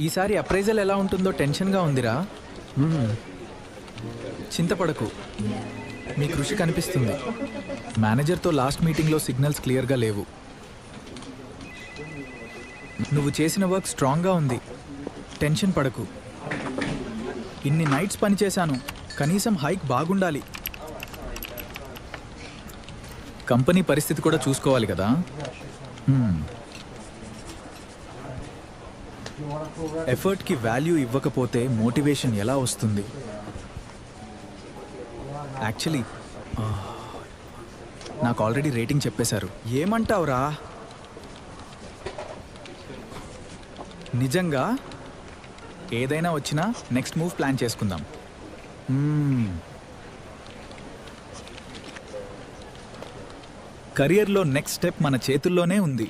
ఈసారి అప్రైజల్ ఎలా ఉంటుందో టెన్షన్గా ఉందిరా. చింతపడకు, మీ కృషి కనిపిస్తుంది. మేనేజర్తో లాస్ట్ మీటింగ్లో సిగ్నల్స్ క్లియర్గా లేవు. నువ్వు చేసిన వర్క్ స్ట్రాంగ్గా ఉంది, టెన్షన్ పడకు. ఇన్ని నైట్స్ పనిచేశాను, కనీసం హైక్ బాగుండాలి. కంపెనీ పరిస్థితి కూడా చూసుకోవాలి కదా. ఎఫర్ట్కి వాల్యూ ఇవ్వకపోతే మోటివేషన్ ఎలా వస్తుంది? యాక్చువల్లీ నాకు ఆల్రెడీ రేటింగ్ చెప్పేశారు. ఏమంటావురా? నిజంగా ఏదైనా వచ్చినా నెక్స్ట్ మూవ్ ప్లాన్ చేసుకుందాం. కెరియర్లో నెక్స్ట్ స్టెప్ మన చేతుల్లోనే ఉంది.